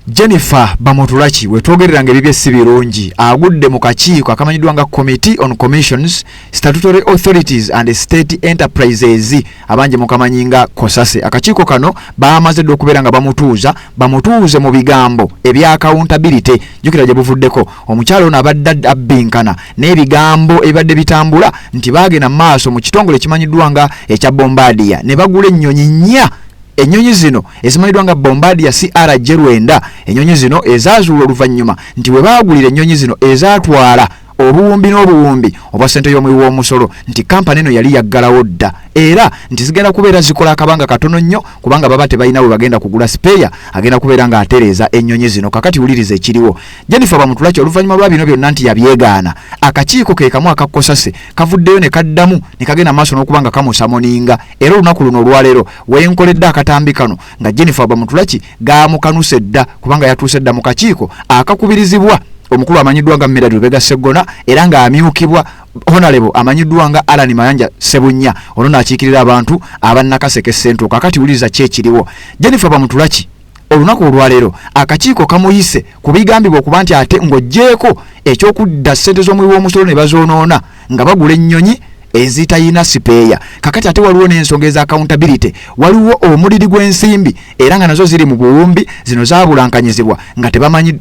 Jennifer Bamutulachi wetwogereranga ebibye si birungi agudde mu kakiiko akamanyiddwa nga Committee on Commissions, Statutory Authorities and State Enterprises abanje mukamanyinga COSASE. Akakiiko kano baamaze dde okubeera nga bamutuuze mu bigambo ebya accountability. Jukira gye buvuddeko omukyalo ono abadde abbinkana n'ebigambo ebibadde bitambula nti baagenda maaso mu kitongole kimanyiddwa nga ekya Bombardier ne bagula ennyonyi nnya. Ennyonyi zino ezimanyiddwa nga Bombardier CRJ-9 ennyonyi zino ezaazuula oluvannyuma nti bwe baagulira ennyonyi zino ezaatwala obuwumbi n'obuwumbi obwa ssente y'omuwi w'omusolo nti kampani eno yali yaggalawo dda era nti zigenda kubeera zikola akabanga katono nnyo kubanga baba tebalina bwe bagenda kugula sipeeya agenda kubeera ng'atereeza ennyonyi zino. Kakati wuliriza ekiriwo. Jennifer Bamutulachi oluvannyuma lwa bino byonna nti yabyegaana. Akakiiko ke kamu aka COSASE kavuddeyo ne kaddamu ne kagenda maaso n'okuba nga kamusamoninga era olunaku luno olwaleero wenkoledde akatambi kano nga Jennifer Bamutulachi gaamukanuse dda kubanga yatuuse dda mu kakiiko akakubirizibwa omukulu amanyiddwa nga Medard Lubega Sseggona era nga amyukibwa Honorable amanyiddwa nga Alan Mayanja Ssebunya ono n'akiikirira abantu abannakaseke Central. Kakati wuliriza kyekiriwo. Jennifer Bamutulachi olunaku olwaleero akakiiko kamuyise ku bigambibwa okuba nti ate ng'oggyeko ekyokudda ssente z'omuwi w'omusolo ne bazoonoona nga bagula ennyonyi ezitayina sipeeya. Kakati ate waliwo n'ensonga eza accountability, waliwo omuliri gw'ensimbi era nga nazo ziri mu buwumbi zino zaabulankanyizibwa nga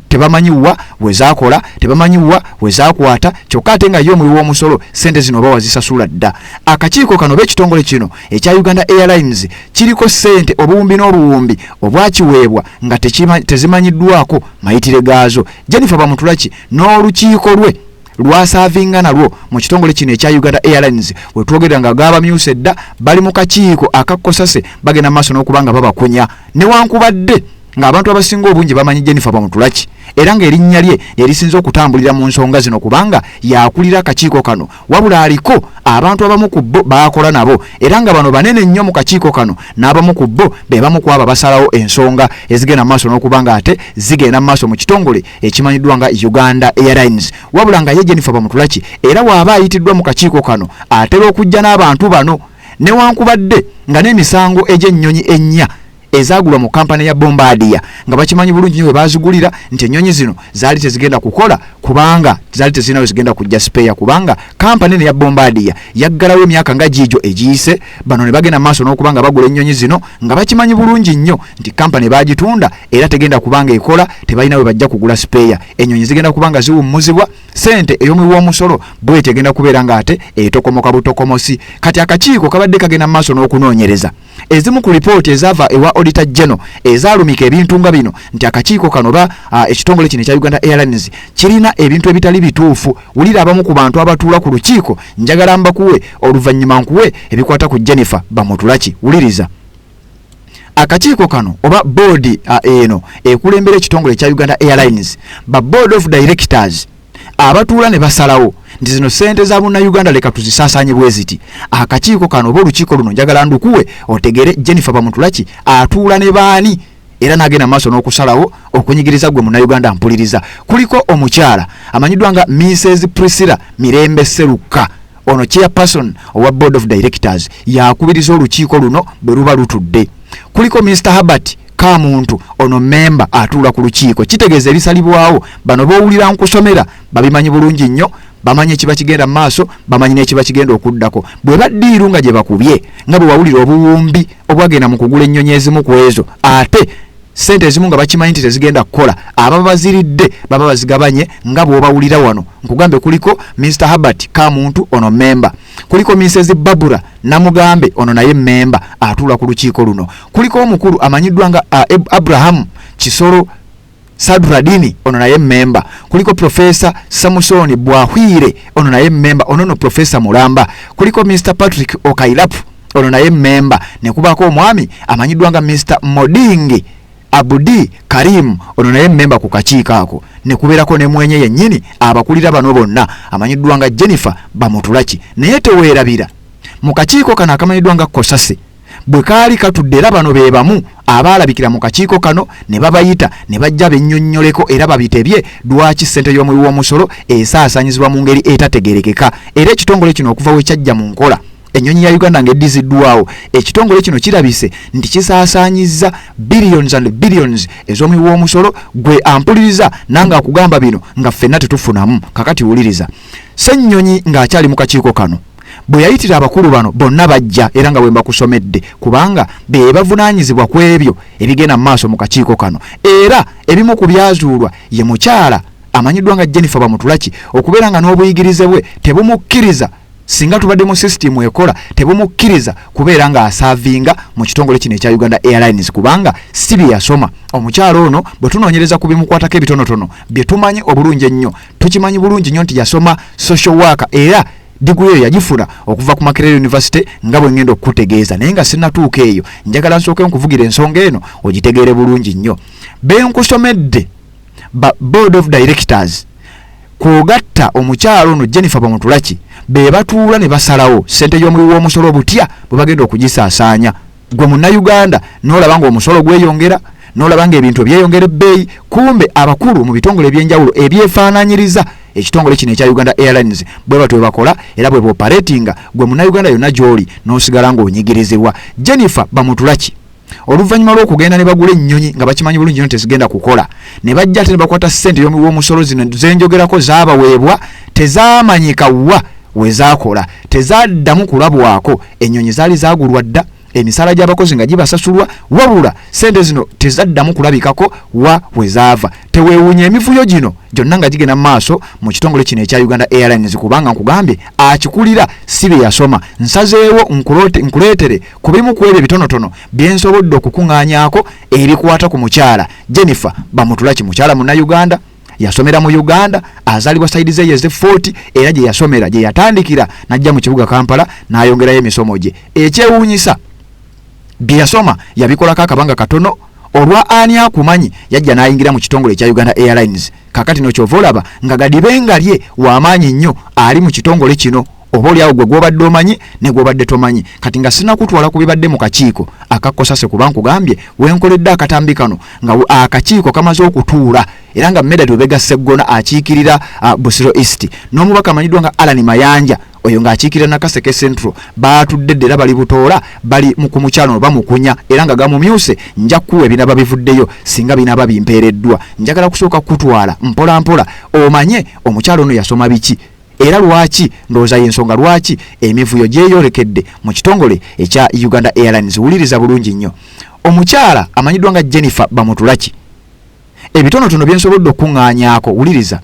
tebamanyiwa we zaakola, tebamanyiwa we zaakwata, kyokka ate nga yo omuwi w'omusolo ssente zino oba wazisasula dda. Akakiiko kano b'ekitongole kino ekya Uganda Airlines kiriko ssente obuwumbi n'obuwumbi obwakiweebwa nga tezimanyiddwako mayitire gaazo. Jennifer Bamutulachi n'olukiiko lwe lwasavinga nalwo mu kitongole kino ekya Uganda Airlines wetwogera nga gaabamyuse dda bali mu kakiiko aka COSASE bagenda maaso n'okubanga babakunya newankubadde ng'abantu abasinga obungi bamanyi Jennifer Bamutulachi era ng'erinnya lye erisinza okutambulira mu nsonga zino kubanga yakulira akakiiko kano wabula aliko abantu abamu ku bo baakola nabo era nga bano banene nnyo mu kakiiko kano n'abamu ku bo be bamu ku abo basalawo ensonga ezigenda maaso n'okubanga ate zigenda maaso mu kitongole ekimanyiddwa nga Uganda Airlines. Wabula nga ye Jennifer Bamutulachi era bw'aba ayitiddwa mu kakiiko kano atera okujja n'abantu bano newankubadde nga n'emisango egy'ennyonyi ennya ezagulwa mu kampani ya Bombardier nga bakimanyi bulungi nyo bazigulira nti ennyonyi zino zaali tezigenda kukola kubanga zaali tezinayo zigenda kujja sipeeya kubanga kampani ya Bombardier yaggalawo emyaka nga giijo egiyise bano ne bagenda maaso n'okubanga bagula ennyonyi zino nga bakimanyi bulungi nnyo nti kampani bagitunda era tegenda kubanga ekola tebalina we bajja kugula sipeeya. Ennyonyi zigenda kubanga ziwummuzibwa ssente ey'omuwi w'omusolo bwe tegenda kubeera nga ate etokomoka butokomosi. Kati akakiiko kabadde kagenda maaso n'okunoonyereza ezimu ku lipooti ezaava ewa Auditor General ezaalumika ebintu nga bino nti akakiiko kano ekitongole kino ekya Uganda Airlines kirina ebintu ebitali bituufu. Wulira abamu ku bantu abatuula ku lukiiko njagala mbakuwe oluvannyuma nkuwe ebikwata ku Jennifer Bamutulachi. Wuliriza. Akakiiko kano oba board eno ekulembera ekitongole ekya Uganda Airlines ba Board of Directors abatuula ne basalawo nti zino ssente za Uganda leka tuzisaasaanye bwe ziti. Akakiiko kano oba olukiiko luno njagala ndukuwe otegere Jennifer Bamutulachi atuula ne baani era n'agenda maaso n'okusalawo okunyigiriza gwe Munnayuganda mpuliriza. Kuliko omukyala amanyiddwa nga Mrs. Priscilla Mirembe Seruka ono chairperson owa Board of Directors yakubiriza olukiiko luno bwe luba lutudde. Kuliko Mr. Herbert Kamuntu ono memba atuula ku lukiiko. Kitegeeza ebisalibwawo bano bowulira nkusomera babimanyi bulungi nnyo, bamanyi ekiba kigenda maaso, bamanyi n'ekiba kigenda okuddako. Bwe baddiiru nga gye bakubye nga bwe wawulira obuwumbi obwagenda mu kugula ennyonyi ezimu ku ezo ate ssente ezimu nga bakimanyi nti tezigenda kukola ababa baziridde baba bazigabanye nga bw'obawulira wano. Nkugambe kuliko Mr. Herbert Kamuntu ono memba, kuliko Mrs. Babura Namugambe ono naye memba atuula ku lukiiko luno, kuliko omukulu amanyiddwa nga Abraham Kisoro Sadradini ono naye memba, kuliko Professor Samusoni Bwahwire ono naye memba, ono Professor Mulamba, kuliko Mr. Patrick Okailapu ono naye memba, ne kubako omwami amanyiddwa nga Mr. Modingi Abudi Karim ono naye memba ku kakiiko ako, ne kubeerako ne mwenye yennyini abakulira bano bonna amanyiddwa nga Jennifer Bamutulachi. Naye teweerabira mu kakiiko kano akamanyiddwa nga COSASE bwe kaali katudde era bano be bamu abaalabikira mu kakiiko kano ne babayita ne bajja bennyonnyoleko era babitebye lwaki ssente y'omuwi w'omusolo esaasaanyizibwa mu ngeri etategerekeka era ekitongole kino okuva we kyajja mu nkola ennyonyi ya Uganda ng'eddiziddwawo. Ekitongole kino kirabise nti kisaasaanyizza billions and billions ez'omuwi w'omusolo gwe ampuliriza nanga akugamba bino nga ffenna tetufunamu. Kakati wuliriza Ssennyonyi ng'akyali mu kakiiko kano bwe yayitira abakulu bano bonna bajja era nga bwe mbakusomedde kubanga be bavunaanyizibwa ku ebyo ebigenda mu maaso mu kakiiko kano, era ebimu ku byazuulwa ye mukyala amanyiddwa nga Jennifer Bamutulaki okubeera nga n'obuyigirize bwe tebumukkiriza singa tubadde mu system ekola tebumukkiriza kubeera nga asaavinga mu kitongole kino ekya Uganda Airlines kubanga si bye yasoma. Omukyala ono bwe tunoonyereza ku bimukwatako ebitonotono bye tumanyi obulungi ennyo, tukimanyi bulungi nnyo nti yasoma social worker era diguli eyo yagifuna okuva ku Makerere University nga bwe ngenda okutegeeza, naye nga sinnatuuka eyo njagala nsooke nkuvugira ensonga eno ogitegeere bulungi nnyo. Benkusomedde board of directors kugatta omukyalo ono Jennifer Bamutulaki be batuula ne basalawo ssente y'omuwi w'omusolo butya bwe bagenda okugisaasaanya. Gwe munnayuganda n'olaba nga omusolo gweyongera, n'olaba nga ebintu byeyongera ebbeeyi, kumbe abakulu mu bitongole ebyenjawulo ebyefaanaanyiriza ekitongole kino ekya Uganda Airlines bwe batwe bakola era bwe booperatinga gwe munnayuganda yonna gy'oli n'osigala ng'onyigirizibwa. Jennifer Bamutulaki oluvannyuma lw'okugenda ne bagula ennyonyi nga bakimanyi bulungi nnyo tezigenda kukola ne bajja ate ne bakwata ssente y'omuwi w'omusolo zino zenjogerako zaabaweebwa tezaamanyika wa we zaakola, tezaddamu kulabwako. Ennyonyi zaali zaagulwa dda, emisaala gy'abakozi nga gibasasulwa, wabula ssente zino tezaddamu kulabikako wa we zaava. Teweewuunya emivuyo gino gyonna nga gigenda mu maaso mu kitongole kino ekya Uganda Airlines kubanga nkugambye akikulira si bye yasoma. Nsazeewo nkuleetere ku bimu ku ebyo bitonotono bye nsobodde okukuŋŋaanyaako ebikwata ku mukyala Jennifer Bamutulaki, mukyala munnayuganda yasomera mu Uganda, azaalibwa sayidi ze yeze 40 era gye yasomera gye yatandikira n'ajja mu kibuga Kampala n'ayongerayo emisomo gye. Ekyewuunyisa bye yasoma yabikolako akabanga katono olwa ani akumanyi yajja n'ayingira mu kitongole ekya Uganda Airlines. Kakati no kyova olaba nga gadibenga lye w'amaanyi nnyo ali mu kitongole kino, oba oli awo gwe gw'obadde omanyi ne gw'obadde tomanyi. Kati nga sinakutwala ku bibadde mu kakiiko akakosase kuba nkugambye wenkoledde akatambi kano nga akakiiko kamaze okutuula era nga Medad Lubega Sseggona akiikirira Busiro East n'omubaka amanyiddwa nga Alan Mayanja oyo ng'akiikirira Nakaseke Central baatudde ddera bali butoola bali ku mukyalo bamukunya era nga gamumyuse. Nja kuwa ebinaba bivuddeyo singa binaba bimpeereddwa. Njagala kusooka kutwala mpola mpola omanye omukyalo ono yasoma biki era lwaki ndowooza y'ensonga lwaki emivuyo gyeyolekedde mu kitongole ekya Uganda Airlines. Wuliriza bulungi nnyo omukyala amanyiddwa nga Jennifer Bamutulaki, ebitonotono bye nsobodde okuŋŋaanyaako. Wuliriza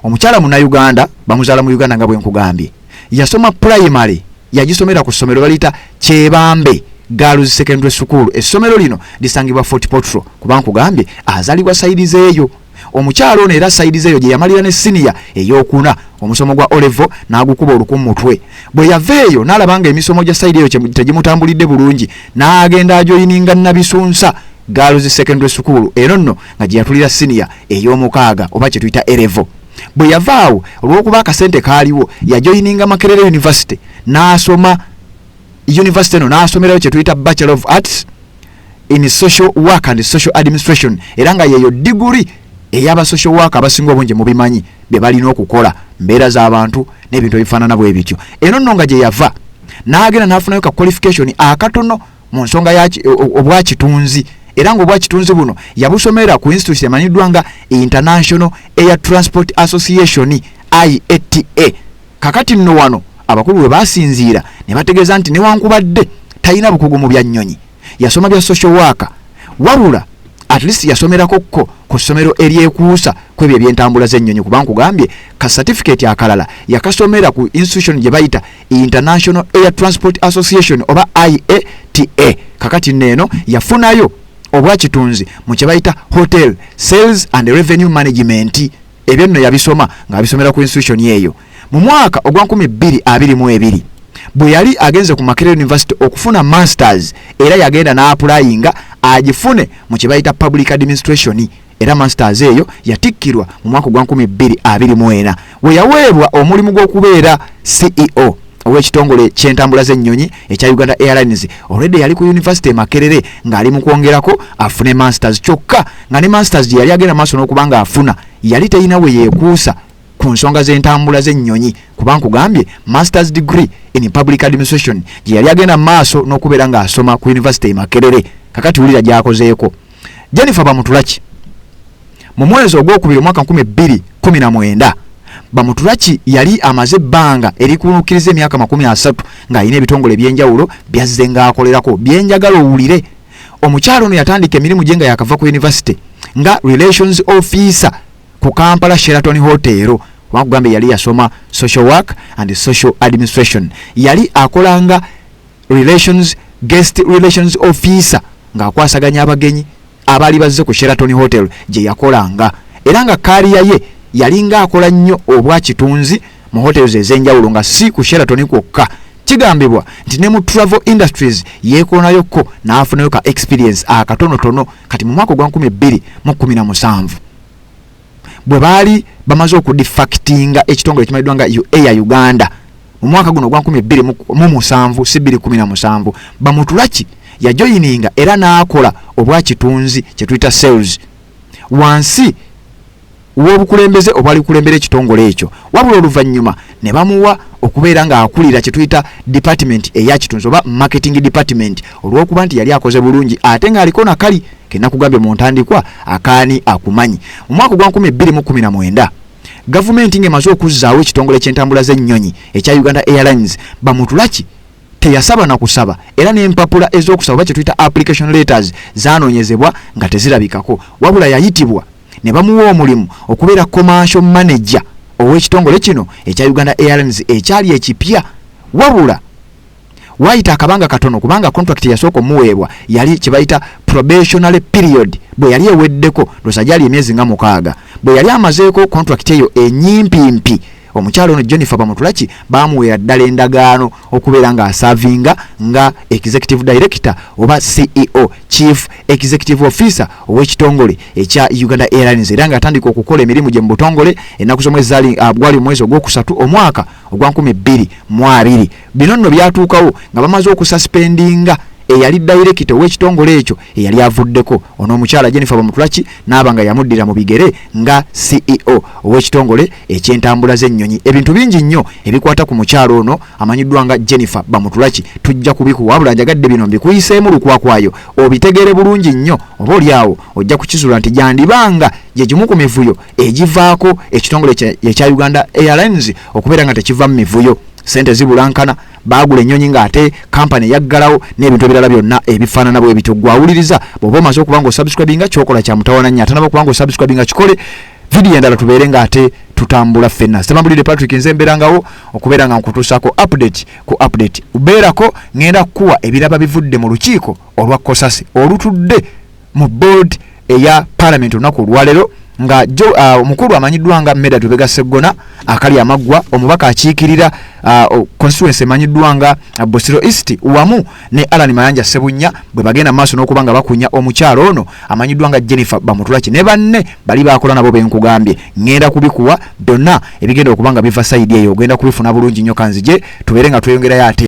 omukyala munnayuganda bamuzaala mu Uganda nga bwe nkugambye, yasoma primary yagisomera ku ssomero baliyita Kyebambe Girls Secondary School. Essomero lino lisangibwa Fort Portal kuba nkugambye azaalibwa sayidi zeeyo. Omukyalo ono era sayidi zeeyo gye yamalira ne siniya ey'okuna omusomo gwa Olevo n'agukuba oluku mu mutwe. Bwe yaveeyo n'alaba nga emisomo gya sayidi eyo tegimutambulidde bulungi n'agenda ajoyininga Nabisunsa Girls Secondary School eno nno nga gye yatulira siniya ey'omukaaga oba kye tuyita Elevo. Bwe yavaawo olw'okuba akasente kaaliwo yajoyininga Makerere University n'asoma university eno n'asomerayo kye tuyita Bachelor of Arts in Social Work and Social Administration era nga yeyo diguri ey'aba social worker abasinga obungi mu bimanyi bye balina okukola mbeera z'abantu n'ebintu ebifaanana bwe bityo. Eno nno nga gye yava n'agenda n'afunayo ka qualification akatono mu nsonga obwakitunzi era ng'obwakitunzi buno yabusomera ku institution emanyiddwa nga International Air Transport Association IATA. Kakati nno wano abakulu bwe basinziira ne bategeeza nti newankubadde talina bukugu mu bya nnyonyi yasoma bya social worker wabula at least yasomerako ku ssomero eryekuusa ku ebyo ebyentambula z'ennyonyi kuba nkugambye ka certificate akalala yakasomera ku institution gye bayita International Air Transport Association oba IATA. Kakati nneeno yafunayo obwakitunzi mu kye bayita Hotel Sales and Revenue Management. Ebyo nno yabisoma ng'abisomera ku institution eyo mu mwaka ogwa 2022 bwe yali agenze ku Makerere University okufuna masters era yagenda n'apulayinga agifune mu kye bayita Public Administration era masters eyo yatikkirwa mu mwaka gwa 2024 we yaweebwa omulimu gw'okubeera CEO ow'ekitongole ky'entambula z'ennyonyi ekya Uganda Airlines. Already yali ku University e Makerere ng'ali mu kwongerako afune masters kyokka nga ne masters gye yali agenda maaso n'okubanga afuna yali teyina we yeekuusa ku nsonga z'entambula z'ennyonyi kuba nkugambye masters degree in public administration gye yali agenda maaso n'okubeera ng'asoma ku University e Makerere. Kakati wulira gy'akozeeko. Jennifer Bamutulaki mu mwezi ogwokubiri omwaka 2019 Bamutulaki yali amaze ebbanga erikunukkiriza emyaka 30 ng'alina ebitongole ebyenjawulo byazze ng'akolerako. Byenjagala owulire, omukyalo ono yatandika emirimu gye nga yakava ku University nga relations officer ku Kampala Sheraton Hotel. Wakugambe yali yasoma social work and social administration. Yali akolanga guest relations officer ng'akwasaganya abagenyi abali bazze ku Sheraton Hotel gye yakolanga. Era nga kariya ye yalinga akola nnyo obwa kitunzi mu hotels ez'enjawulo nga si ku Sheraton kwokka. Kigambibwa nti ne mu travel industries yeekonayokko n'afunayo ka experience akatonotono kati mu mwaka gwa 2017 bwe baali bamaze okudifactinga ekitongole ekimanyiddwa nga Air Uganda mu mwaka guno gwa 2017 si 2017 Bamutulaki yajoyininga era n'akola obwa kitunzi kye tuyita sales wansi w'obukulembeze obwali kulembera ekitongole ekyo. Wabula oluvannyuma ne bamuwa okubeera nga akulira kye tuyita department eya kitunzi oba marketing department olw'okuba nti yali akoze bulungi ate ng'aliko nakali kenakugambye mu ntandikwa akaani akumanyi. Mu mwaka gwa 2019 gavumenti ng'emaze okuzzaawo ekitongole ky'entambula z'ennyonyi ekya Uganda Airlines, Bamutulaki teyasaba na kusaba era n'empapula ez'okusaba oba kye tuyita application letters zaanoonyezebwa nga tezirabikako, wabula yayitibwa ne bamuwa omulimu okubeera commercial manager ow'ekitongole kino ekya Uganda Airlines ekyali ekipya. Wabula waayita akabanga katono kubanga contract yasooka omuweebwa yali kye bayita probationary period bwe yali eweddeko lwosa gyali emyezi nga 6. Bwe yali amazeeko contract eyo enyimpimpi omukyalo ono Jennifer Bamutulaki baamuweera ddala endagaano okubeera ng'asaavinga nga executive director oba CEO chief executive officer ow'ekitongole ekya Uganda Airlines era ng'atandika okukola emirimu gye mu butongole ennaku z'omwezi gwali omwezi ogwokusatu omwaka ogwa 2020. Bino nno byatuukawo nga bamaze okususpendinga eyali director ow'ekitongole ekyo eyali avuddeko onoomukyala Jennifer Bamutulaki n'aba nga yamuddira mu bigere nga CEO ow'ekitongole eky'entambula z'ennyonyi. Ebintu bingi nnyo ebikwata ku mukyalo ono amanyiddwa nga Jennifer Bamutulaki tujja kubikuwa, wabula njagadde bino mbikuyiseemu lukwakwayo obitegere bulungi nnyo, oba oliawo ojja kukizula nti gyandibanga gye gimu ku mivuyo egivaako ekitongole ekya Uganda Airlines okubeera nga tekiva mu mivuyo. Sente zibulankana, baagula ennyonyi ng'ate kampani yaggalawo n'ebintu ebirala byonna ebifaanana bwe bityo. Gwawuliriza bw'oba omaze okuba ng'osubscribinga kyokola kya mutawaana nnyo, ate naba okuba ng'osubscribinga kikole vidiyo endala tubeere ng'ate tutambula ffenna. Ssemambulire Patrick nze mbeerangawo okubeera nga nkutuusaako update ku update. Ubeerako ngenda kukuwa ebiraba bivudde mu lukiiko olwa Kosasi olutudde mu board eya Parliament olunaku olwaleero nga omukulu amanyiddwa nga Medad Lubega Sseggona akali amaggwa omubaka akiikirira constituency emanyiddwa nga Bosiro East wamu ne Alan Mayanja Ssebunya bwe bagenda maaso n'okuba nga bakunya omukyalo ono amanyiddwa nga Jennifer Bamutulaki ne banne bali baakola nabo benkugambye. Ngenda kubikuwa byonna ebigenda okuba nga biva sayidi eyo ogenda kubifuna bulungi nnyo kanzije tubeere nga tweyongerayo ate.